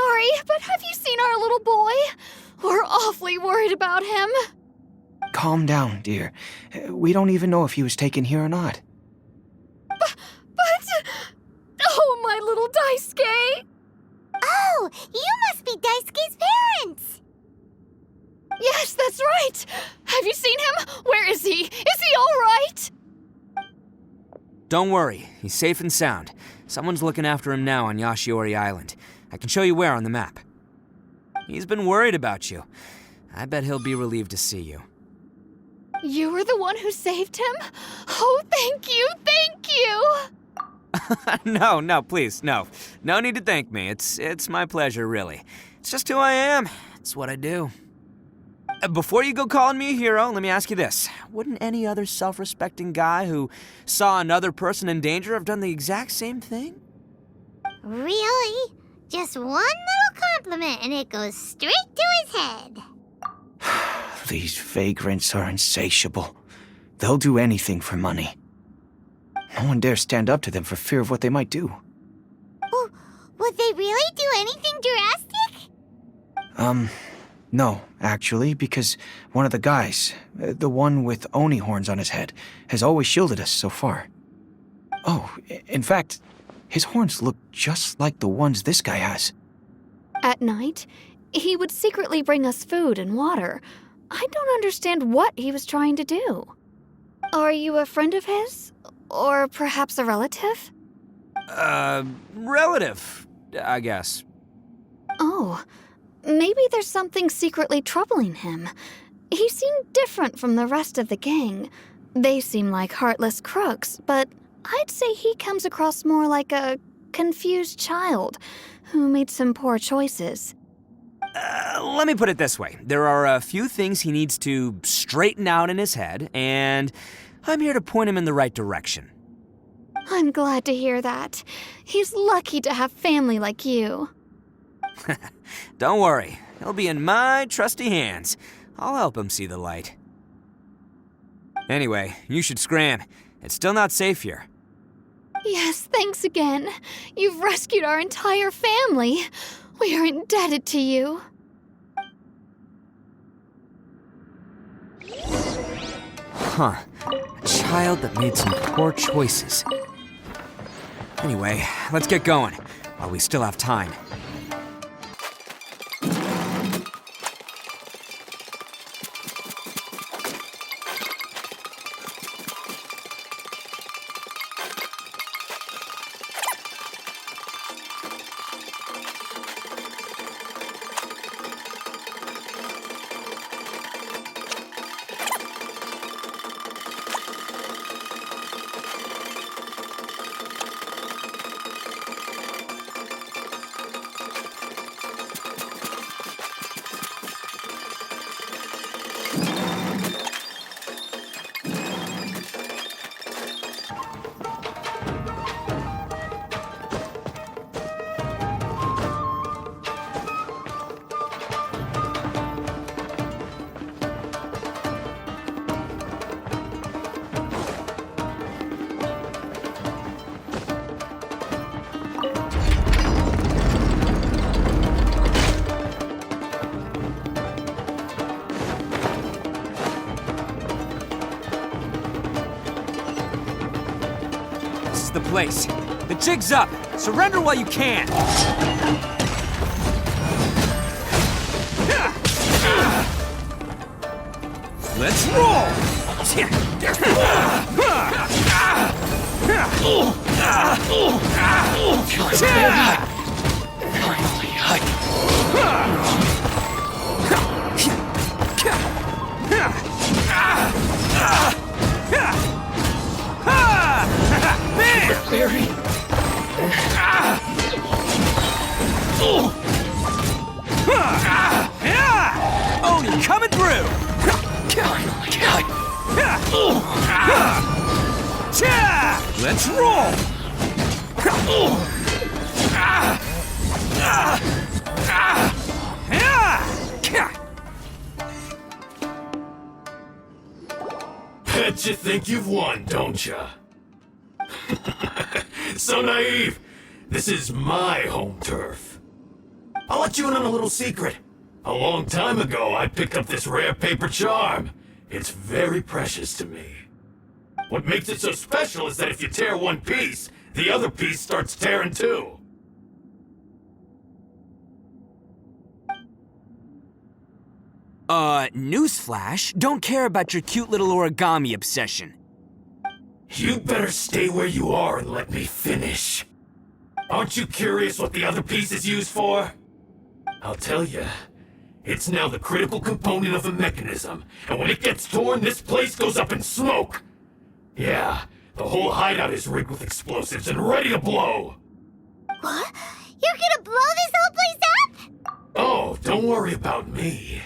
sorry, but have you seen our little boy? We're awfully worried about him. Calm down, dear. We don't even know if he was taken here or not. But... Oh, my little Daisuke! Oh, you must be Daisuke's parents! Yes, that's right! Have you seen him? Where is he? Is he all right? Don't worry, he's safe and sound. Someone's looking after him now on Yashiori Island. I can show you where on the map. He's been worried about you. I bet he'll be relieved to see you. You were the one who saved him? Oh, thank you, thank you! No, please, no. No need to thank me. It's my pleasure, really. It's just who I am. It's what I do. Before you go calling me a hero, let me ask you this. Wouldn't any other self-respecting guy who saw another person in danger have done the exact same thing? Really? Just one little compliment and it goes straight to his head. These vagrants are insatiable. They'll do anything for money. No one dares stand up to them for fear of what they might do. Well, would they really do anything drastic? No, actually, because one of the guys, the one with Oni horns on his head, has always shielded us so far. Oh, in fact, his horns look just like the ones this guy has. At night, he would secretly bring us food and water. I don't understand what he was trying to do. Are you a friend of his? Or perhaps a relative? Relative, I guess. Oh, maybe there's something secretly troubling him. He seemed different from the rest of the gang. They seem like heartless crooks, but I'd say he comes across more like a confused child who made some poor choices. Let me put it this way. There are a few things he needs to straighten out in his head, and I'm here to point him in the right direction. I'm glad to hear that. He's lucky to have family like you. Don't worry. He'll be in my trusty hands. I'll help him see the light. Anyway, you should scram. It's still not safe here. Yes, thanks again. You've rescued our entire family. We are indebted to you. Huh. A child that made some poor choices. Anyway, let's get going, while we still have time. The place. The jig's up. Surrender while you can. Let's roll. Barry. Oni coming through. Let's roll. Bet you think you've won, don't ya? So naive. This is my home turf. I'll let you in on a little secret. A long time ago, I picked up this rare paper charm. It's very precious to me. What makes it so special is that if you tear one piece, the other piece starts tearing too. Newsflash, don't care about your cute little origami obsession. You better stay where you are and let me finish. Aren't you curious what the other piece is used for? I'll tell you. It's now the critical component of the mechanism, and when it gets torn, this place goes up in smoke. Yeah, the whole hideout is rigged with explosives and ready to blow. What? You're gonna blow this whole place up? Oh, don't worry about me.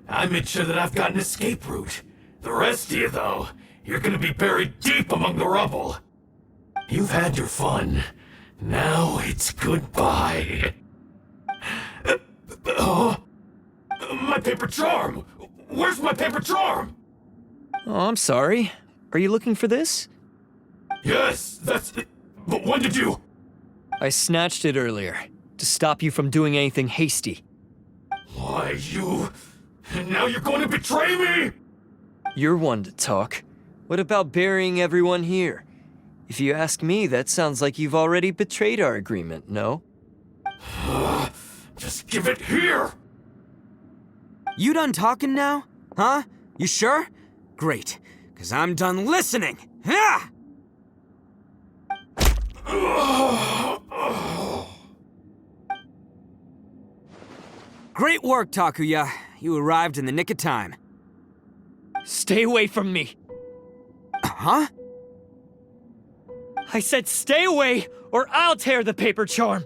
I made sure that I've got an escape route. The rest of you, though, you're gonna be buried deep among the rubble. You've had your fun. Now it's goodbye. My paper charm! Where's my paper charm? Oh, I'm sorry. Are you looking for this? Yes, that's it. But when did you... I snatched it earlier, to stop you from doing anything hasty. Why, you... And now you're going to betray me? You're one to talk. What about burying everyone here? If you ask me, that sounds like you've already betrayed our agreement, no? Just give it here! You done talking now? Huh? You sure? Great, because I'm done listening. Ah! Great work, Takuya. You arrived in the nick of time. Stay away from me! Huh? I said stay away, or I'll tear the paper charm!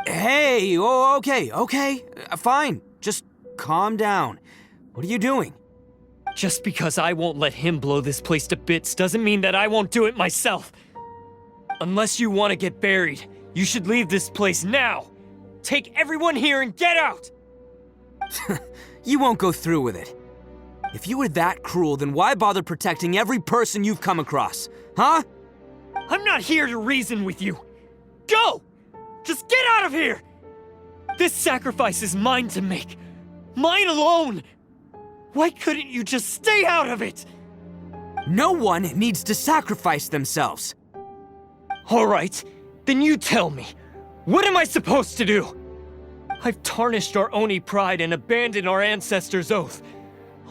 Hey, oh, okay. Fine. Just calm down. What are you doing? Just because I won't let him blow this place to bits doesn't mean that I won't do it myself. Unless you want to get buried, you should leave this place now. Take everyone here and get out! You won't go through with it. If you were that cruel, then why bother protecting every person you've come across? Huh? I'm not here to reason with you. Go! Just get out of here! This sacrifice is mine to make. Mine alone! Why couldn't you just stay out of it? No one needs to sacrifice themselves. All right, then you tell me. What am I supposed to do? I've tarnished our Oni pride and abandoned our ancestors' oath.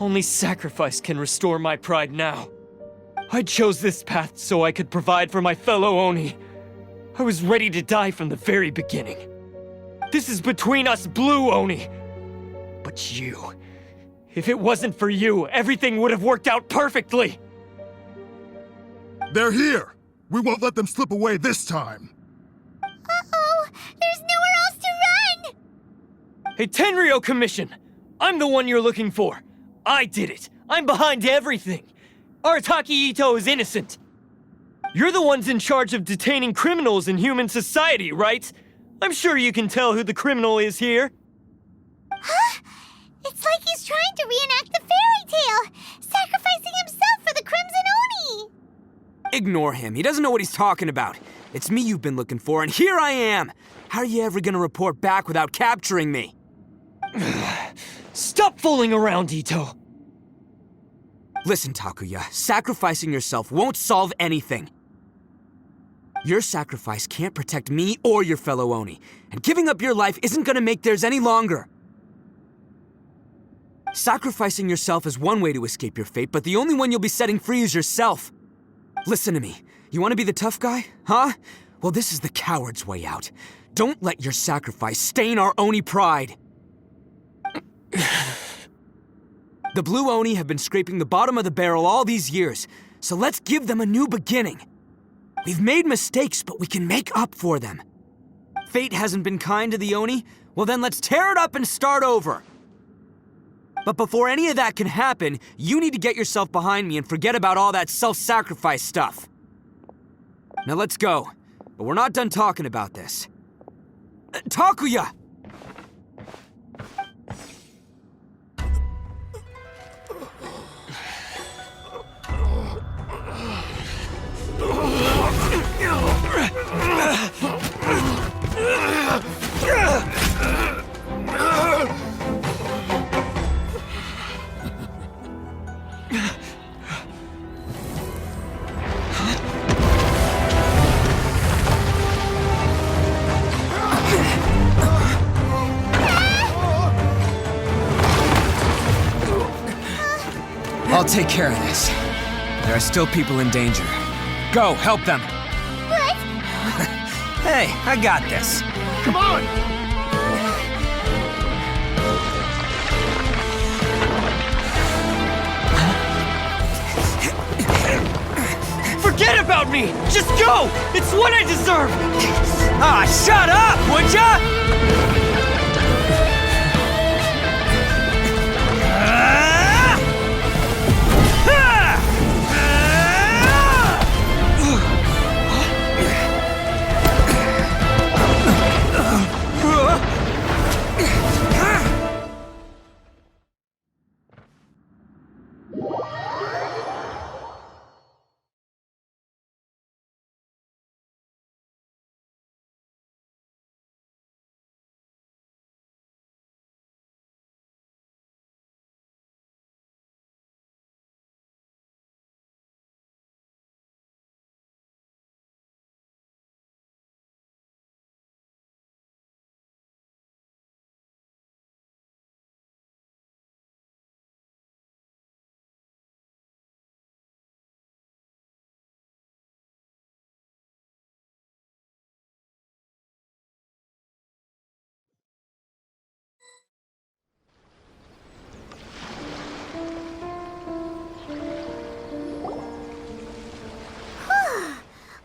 Only sacrifice can restore my pride now. I chose this path so I could provide for my fellow Oni. I was ready to die from the very beginning. This is between us blue Oni. But you... If it wasn't for you, everything would have worked out perfectly! They're here! We won't let them slip away this time! Uh-oh! There's nowhere else to run! Hey, Tenryo Commission! I'm the one you're looking for. I did it. I'm behind everything. Arataki Ito is innocent. You're the ones in charge of detaining criminals in human society, right? I'm sure you can tell who the criminal is here. Huh? It's like he's trying to reenact the fairy tale, sacrificing himself for the Crimson Oni! Ignore him. He doesn't know what he's talking about. It's me you've been looking for, and here I am! How are you ever gonna report back without capturing me? Stop fooling around, Ito. Listen, Takuya, sacrificing yourself won't solve anything. Your sacrifice can't protect me or your fellow Oni, and giving up your life isn't gonna make theirs any longer. Sacrificing yourself is one way to escape your fate, but the only one you'll be setting free is yourself. Listen to me. You want to be the tough guy? Huh? Well, this is the coward's way out. Don't let your sacrifice stain our Oni pride. The blue Oni have been scraping the bottom of the barrel all these years, so let's give them a new beginning. We've made mistakes, but we can make up for them. Fate hasn't been kind to the Oni? Well then let's tear it up and start over. But before any of that can happen, you need to get yourself behind me and forget about all that self-sacrifice stuff. Now let's go. But we're not done talking about this. Takuya! I'll take care of this. There are still people in danger. Go, help them. What? Hey, I got this. Come on! Forget about me! Just go! It's what I deserve! Ah, shut up, would ya?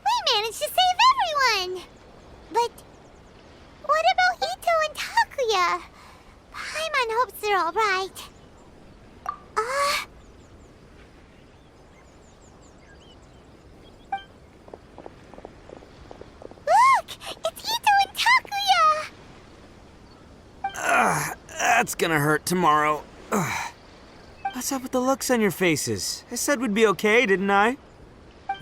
We managed to save everyone! But what about Ito and Takuya? Paimon hopes they're alright. Look! It's Ito and Takuya! That's gonna hurt tomorrow. Ugh. What's up with the looks on your faces? I said we'd be okay, didn't I?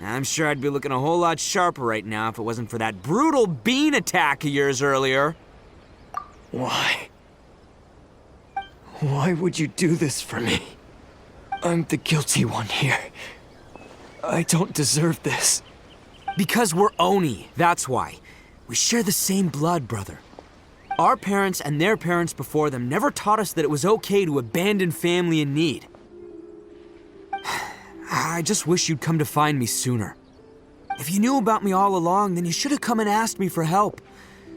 I'm sure I'd be looking a whole lot sharper right now if it wasn't for that brutal bean attack of yours earlier. Why? Why would you do this for me? I'm the guilty one here. I don't deserve this. Because we're Oni, that's why. We share the same blood, brother. Our parents and their parents before them never taught us that it was okay to abandon family in need. I just wish you'd come to find me sooner. If you knew about me all along, then you should have come and asked me for help.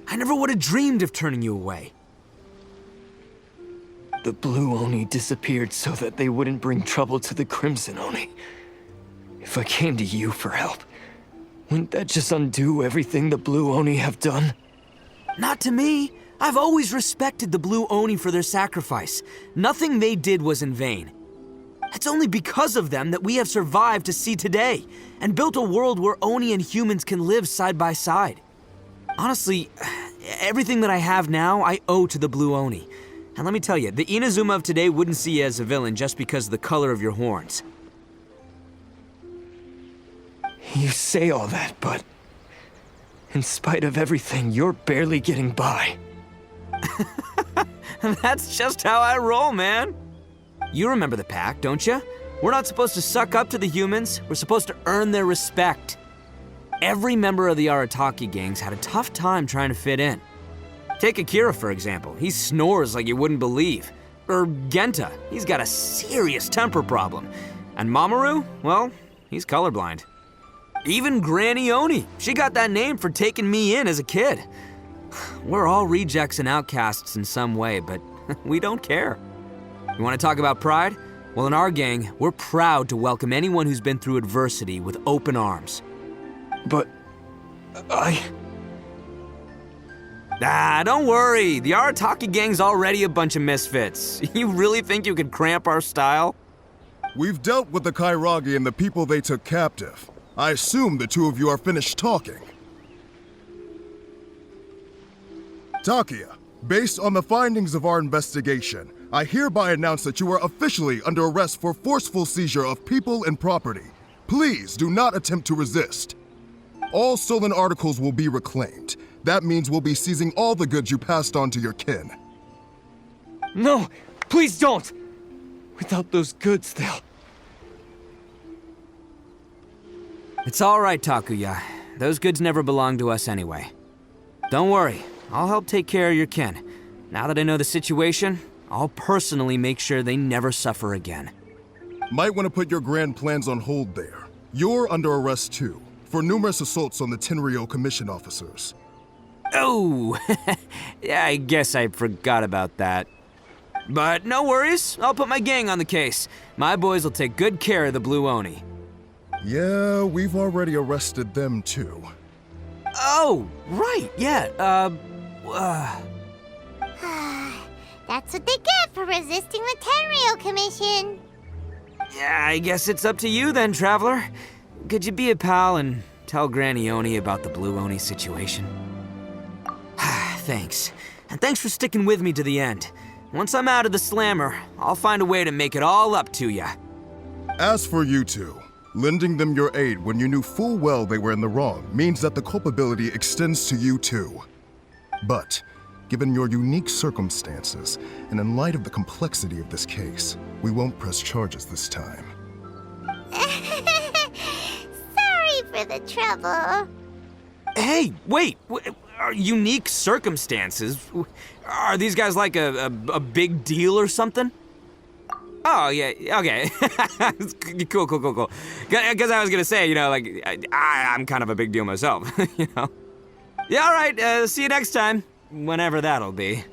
I never would have dreamed of turning you away. The Blue Oni disappeared so that they wouldn't bring trouble to the Crimson Oni. If I came to you for help, wouldn't that just undo everything the Blue Oni have done? Not to me. I've always respected the Blue Oni for their sacrifice. Nothing they did was in vain. It's only because of them that we have survived to see today, and built a world where Oni and humans can live side by side. Honestly, everything that I have now, I owe to the Blue Oni. And let me tell you, the Inazuma of today wouldn't see you as a villain just because of the color of your horns. You say all that, but in spite of everything, you're barely getting by. That's just how I roll, man. You remember the pact, don't you? We're not supposed to suck up to the humans. We're supposed to earn their respect. Every member of the Arataki gangs had a tough time trying to fit in. Take Akira, for example. He snores like you wouldn't believe. Or Genta. He's got a serious temper problem. And Mamoru, well, he's colorblind. Even Granny Oni. She got that name for taking me in as a kid. We're all rejects and outcasts in some way, but we don't care. You want to talk about pride? Well, in our gang, we're proud to welcome anyone who's been through adversity with open arms. But Don't worry. The Arataki gang's already a bunch of misfits. You really think you could cramp our style? We've dealt with the Kairagi and the people they took captive. I assume the two of you are finished talking. Takuya, based on the findings of our investigation, I hereby announce that you are officially under arrest for forceful seizure of people and property. Please do not attempt to resist. All stolen articles will be reclaimed. That means we'll be seizing all the goods you passed on to your kin. no, please don't! Without those goods, they'll... It's all right, Takuya. Those goods never belonged to us anyway. Don't worry. I'll help take care of your kin. Now that I know the situation, I'll personally make sure they never suffer again. Might want to put your grand plans on hold there. You're under arrest too, for numerous assaults on the Tenryou Commission officers. Oh, yeah, I guess I forgot about that. But no worries, I'll put my gang on the case. My boys will take good care of the Blue Oni. Yeah, we've already arrested them too. Oh, right, yeah, That's what they get for resisting the Tenryou Commission. yeah, I guess it's up to you then, Traveler. Could you be a pal and tell Granny Oni about the Blue Oni situation? Thanks. And thanks for sticking with me to the end. Once I'm out of the slammer, I'll find a way to make it all up to ya. As for you two, lending them your aid when you knew full well they were in the wrong means that the culpability extends to you too. But, given your unique circumstances, and in light of the complexity of this case, we won't press charges this time. Sorry for the trouble. Hey, wait! Are unique circumstances? Are these guys like a big deal or something? Oh, yeah, okay. Cool. Because I was gonna say, I'm kind of a big deal myself, you know? Yeah, all right, see you next time. Whenever that'll be.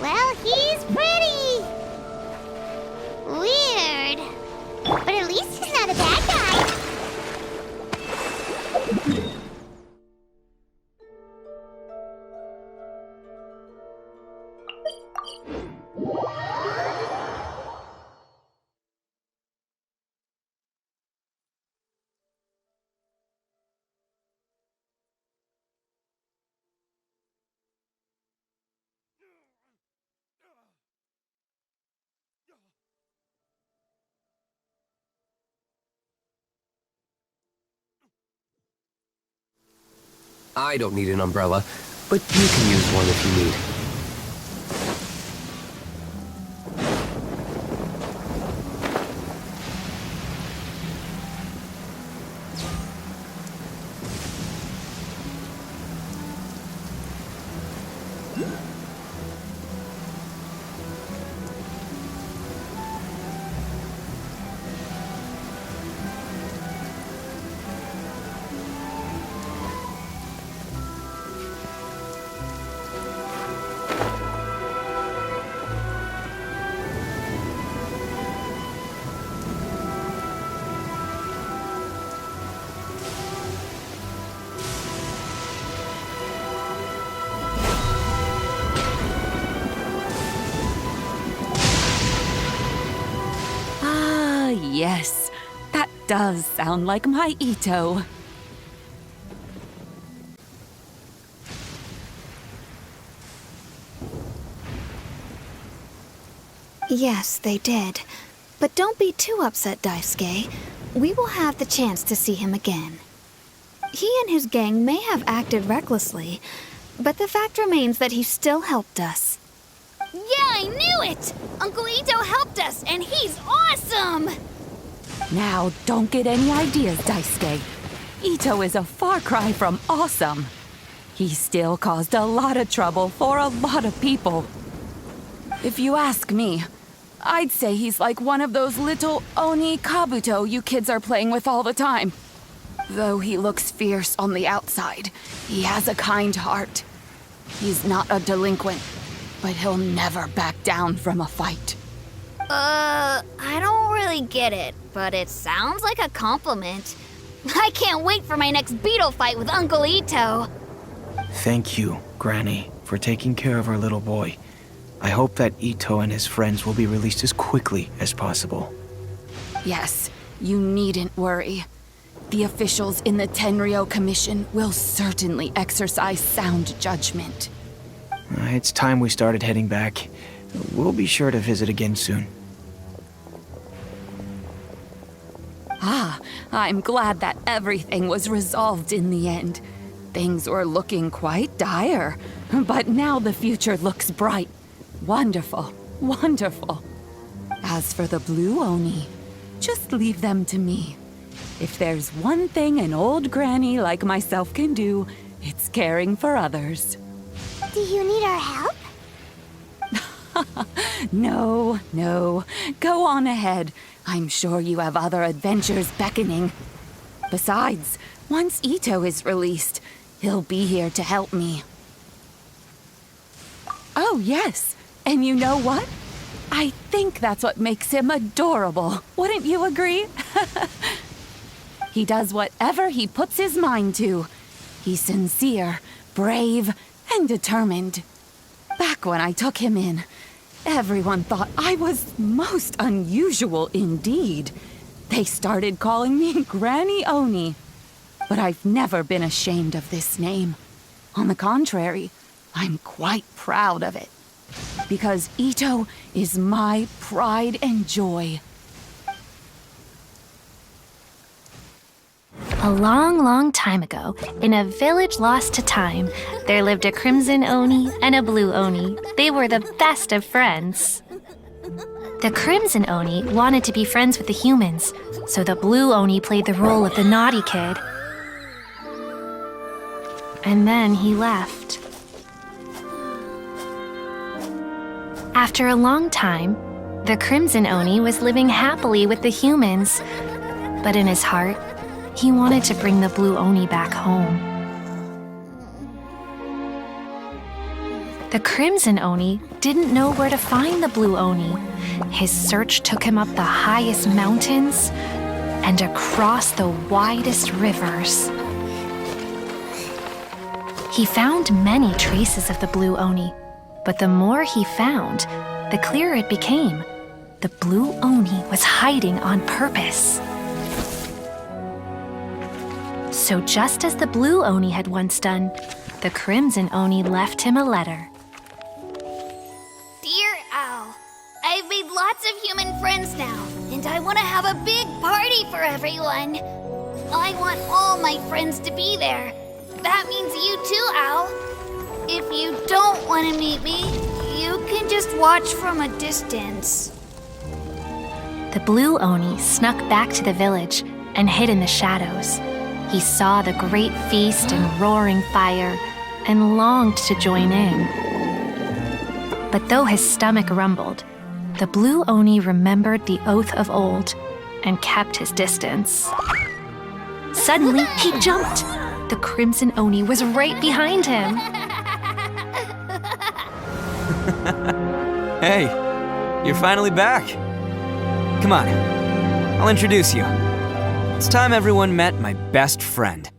Well, he's pretty. Weird. But at least he's not a bad guy. I don't need an umbrella, but you can use one if you need. Yes, that does sound like my Ito. Yes, they did. But don't be too upset, Daisuke. We will have the chance to see him again. He and his gang may have acted recklessly, but the fact remains that he still helped us. Yeah, I knew it! Uncle Ito helped us, and he's awesome! Now, don't get any ideas, Daisuke. Ito is a far cry from awesome. He still caused a lot of trouble for a lot of people. If you ask me, I'd say he's like one of those little Oni Kabuto you kids are playing with all the time. Though he looks fierce on the outside, he has a kind heart. He's not a delinquent, but he'll never back down from a fight. I don't really get it, but it sounds like a compliment. I can't wait for my next beetle fight with Uncle Ito. Thank you, Granny, for taking care of our little boy. I hope that Ito and his friends will be released as quickly as possible. Yes, you needn't worry. The officials in the Tenryou Commission will certainly exercise sound judgment. It's time we started heading back. We'll be sure to visit again soon. Ah, I'm glad that everything was resolved in the end. Things were looking quite dire, but now the future looks bright. Wonderful, wonderful. As for the Blue Oni, Just leave them to me. If there's one thing an old granny like myself can do, it's caring for others. Do you need our help? No, no. Go on ahead. I'm sure you have other adventures beckoning. Besides, once Ito is released, he'll be here to help me. Oh, yes. And you know what? I think that's what makes him adorable. Wouldn't you agree? He does whatever he puts his mind to. He's sincere, brave, and determined. Back when I took him in, everyone thought I was most unusual indeed. They started calling me Granny Oni. But I've never been ashamed of this name. On the contrary, I'm quite proud of it. Because Ito is my pride and joy. A long, long time ago, in a village lost to time, there lived a crimson Oni and a blue Oni. They were the best of friends. The crimson Oni wanted to be friends with the humans, so the blue Oni played the role of the naughty kid. And then he left. After a long time, the crimson Oni was living happily with the humans, but in his heart, he wanted to bring the blue Oni back home. The crimson Oni didn't know where to find the blue Oni. His search took him up the highest mountains and across the widest rivers. He found many traces of the blue Oni, but the more he found, the clearer it became. The blue Oni was hiding on purpose. So just as the blue Oni had once done, the crimson Oni left him a letter. Dear Owl, I've made lots of human friends now, and I want to have a big party for everyone. I want all my friends to be there. That means you too, Owl. If you don't want to meet me, you can just watch from a distance. The blue Oni snuck back to the village and hid in the shadows. He saw the great feast and roaring fire and longed to join in. But though his stomach rumbled, the blue Oni remembered the oath of old and kept his distance. Suddenly, he jumped. The crimson Oni was right behind him. Hey, you're finally back. Come on, I'll introduce you. It's time everyone met my best friend.